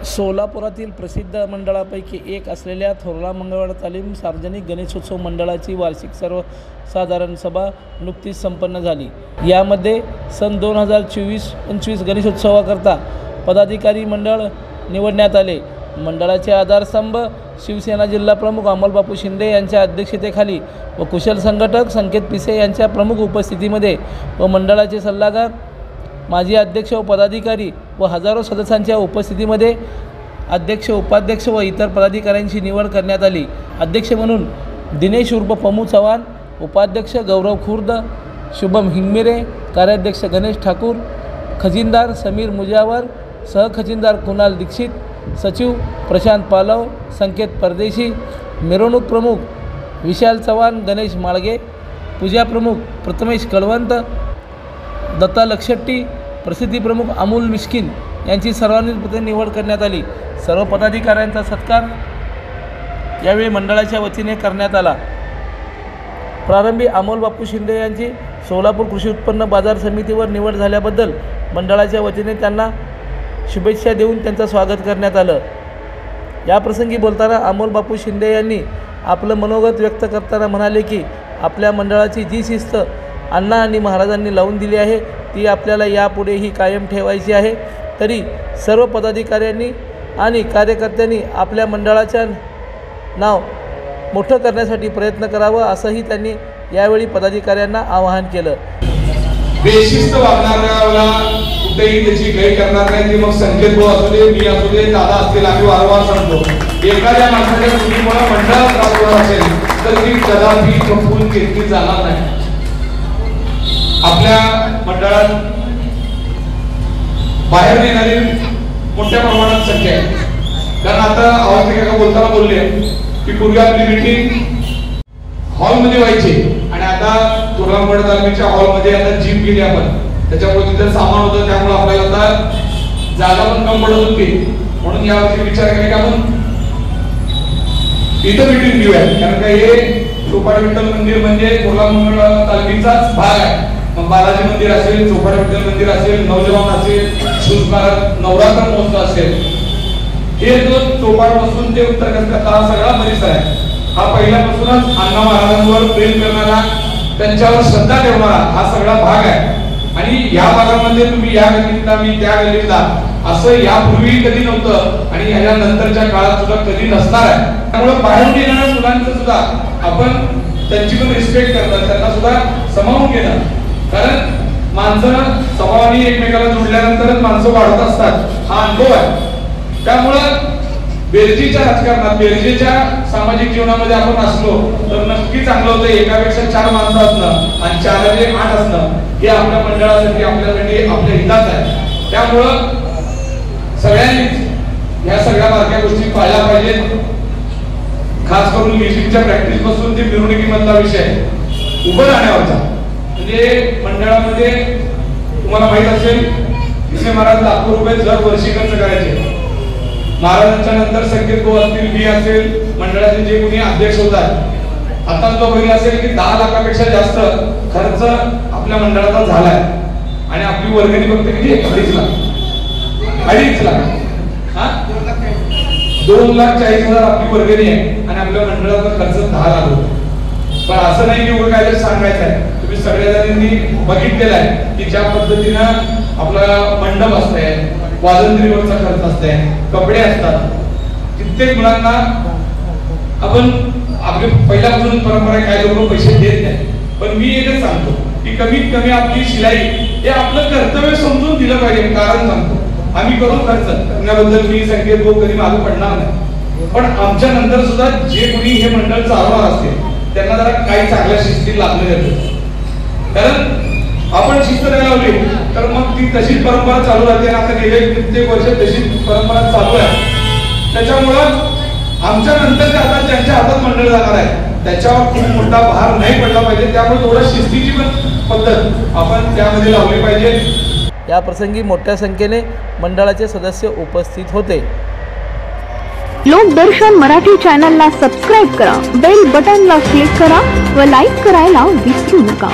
सोलापुरातील प्रसिद्ध मंडळापैकी एक असलेल्या थोरला मंगळवार तालीम सार्वजनिक गणेशोत्सव मंडळाची वार्षिक सर्वसाधारण सभा नुकतीच संपन्न झाली। यामध्ये सन 2024-25 गणेशोत्सवाकरता पदाधिकारी मंडळ निवडण्यात आले। मंडळाचे आधारस्तंभ शिवसेना जिल्हा प्रमुख अमोलबापू शिंदे यांच्या अध्यक्षतेखाली व कुशल संघटक संकेत पिसे यांच्या प्रमुख उपस्थितीमध्ये व मंडळाचे सल्लागार माजी अध्यक्ष व पदाधिकारी व हजारो सदस्यांच्या उपस्थितीमध्ये अध्यक्ष, उपाध्यक्ष व इतर पदाधिकाऱ्यांची निवड करण्यात आली। अध्यक्ष म्हणून दिनेश उर्फ पमू चव्हाण, उपाध्यक्ष गौरव खुर्द, शुभम हिंगमिरे, कार्याध्यक्ष गणेश ठाकूर, खजिनदार समीर मुजावर, सहखजिनदार कुणाल दीक्षित, सचिव प्रशांत पालव, संकेत परदेशी, मिरवणूक प्रमुख विशाल चव्हाण, गणेश माळगे, पूजा प्रमुख प्रथमेश कळवंत, दत्ता लक्षट्टी, प्रसिद्धी प्रमुख अमोल मिस्किन यांची सर्वानुमते निवड करण्यात आली। सर्व पदाधिकाऱ्यांचा सत्कार यावेळी मंडळाच्या वतीने करण्यात आला। प्रारंभी अमोलबापू शिंदे यांची सोलापूर कृषी उत्पन्न बाजार समितीवर निवड झाल्याबद्दल मंडळाच्या वतीने त्यांना शुभेच्छा देऊन त्यांचं स्वागत करण्यात आलं। याप्रसंगी बोलताना अमोलबापू शिंदे यांनी आपलं मनोगत व्यक्त करताना म्हणाले की आपल्या मंडळाची जी शिस्त अण्णा आणि महाराजांनी लावून दिली आहे ती आपल्याला यापुढेही कायम ठेवायची आहे। तरी सर्व पदाधिकाऱ्यांनी आणि कार्यकर्त्यांनी आपल्या मंडळाच्या नाव मोठं करण्यासाठी प्रयत्न करावं असंही त्यांनी यावेळी पदाधिकाऱ्यांना आवाहन केलं। बेशिस्त वागणाऱ्याला कुठेही त्याची गैर करणार नाही की मग संकेत भाऊ असू दे, मी असू दे, दादा असतील, आम्ही वारंवार सांगतो एखाद्या माणसाच्या चुकीमुळे मंडळात त्रास होणार असेल तर ती कदापि खपून घेतली जाणार नाही। आपल्या मंडळात बाहेर येणारी मोठ्या प्रमाणात संख्या आहे। कारण आता आवाज बोलताना बोलले की पूर्वी आपली मीटिंग हॉलमध्ये व्हायची आणि आता तुरंगड तालमीच्या हॉलमध्ये आता जीप गेली आपण, त्याच्यामुळे तिथे सामान होतं, त्यामुळे आपल्याला आता जागा पण कम पडत होती। म्हणून यावर्षी विचार केला की आपण इथं मीटिंग घेऊया, कारण का हे चोपाड विठ्ठल मंदिर म्हणजे तुरंगड तालमीचाच भाग आहे। मग बालाजी मंदिर असेल, चोपाड विठ्ठल मंदिर असेल, नवजवान असेल, सुस्मारक, नवरात्र महोत्सव असेल, हे जो चोपाड पासून ते उत्तर कलकत्ता हा सगळा परिसर आहे। हा पहिल्यापासूनच अण्णा महाराजांवर प्रेम करणारा, त्यांच्यावर श्रद्धा ठेवणारा हा सगळा भाग आहे। आणि या भागामध्ये तुम्ही या गल्लीतला, मी त्या गल्लीतला असं यापूर्वी कधी नव्हतं आणि याच्या नंतरच्या काळात सुद्धा कधी नसणार आहे। त्यामुळे बाहेरून येणाऱ्या मुलांचं सुद्धा आपण त्यांची पण रिस्पेक्ट करतात, त्यांना सुद्धा सामावून घेणं, कारण माणसं स्वभावाने एकमेकाला जोडल्यानंतरच माणसं वाढत असतात, हा अनुभव आहे। त्यामुळं बेरजेच्या राजकारणात, बेरजेच्या सामाजिक जीवनामध्ये आपण असलो तर नक्की चांगलं होतं। एकापेक्षा 4 माणसं असणं आणि 4चे 8 असणं हे आपल्या मंडळासाठी, आपल्यासाठी, आपल्या हिताच आहे। त्यामुळं सगळ्यांनीच या सगळ्या बारक्या गोष्टी पाळल्या पाहिजेत। खास करून म्युझिकच्या प्रॅक्टिस पासून ते मिरवणुकीमधला विषय उभं राहण्यावरचा, म्हणजे मंडळामध्ये तुम्हाला माहित असेल इथे महाराज लाखो रुपये दर वर्षी खर्च करायचे। महाराजांच्या नंतर संकेत भाऊ असतील, मी असेल, मंडळाचे जे कोणी अध्यक्ष होतात, आता तो बघितला असेल की 10 लाखापेक्षा जास्त खर्च आपल्या मंडळाचा झालाय आणि आपली वर्गणी फक्त किती 2.5 लाख, 2.5 लाख, 2,40,000 आपली वर्गणी आहे आणि आपल्या मंडळाचा खर्च 10 लाख होतो। पण असं नाही की उभं काय सांगायचं आहे, तुम्ही सगळ्या जणांनी बघितलेलं आहे की ज्या पद्धतीनं आपला मंडप असतंय, वाजंत्रीवरचा खर्च असतंय, कपडे असतात, कित्येक मुलांना आपण आपली पहिल्यापासून परंपरा काय लोक पैसे देत नाही, पण मी एकच सांगतो की कमीत कमी आपली शिलाई हे आपलं कर्तव्य समजून दिलं पाहिजे। कारण सांगतो आम्ही करून खर्च करण्याबद्दल मी संकेत भाऊ कधी मागे पडणार नाही, पण आमच्या नंतर सुद्धा जे कोणी हे मंडळ चालवणार असते त्यांना जरा काही चांगल्या शिस्ती लागले जाते। कारण आपण शिस्त नाही लावली तर मग ती तशीच परंपरा चालू राहते। आता गेले कित्येक वर्ष तशीच परंपरा चालू आहे। त्याच्यामुळं आमच्या नंतरच्या आता ज्यांच्या हातात मंडळ जाणार आहे त्याच्यावर खूप मोठा भार नाही पडला पाहिजे। त्यामुळे थोडं शिस्तीची पण पद्धत आपण त्यामध्ये लावली पाहिजे। या प्रसंगी मोठ्या संख्येने मंडळाचे सदस्य उपस्थित होते। लोकदर्शन मराठी चॅनलला सबस्क्राइब करा, बेल बटनला क्लिक करा व लाईक करायला विसरू नका।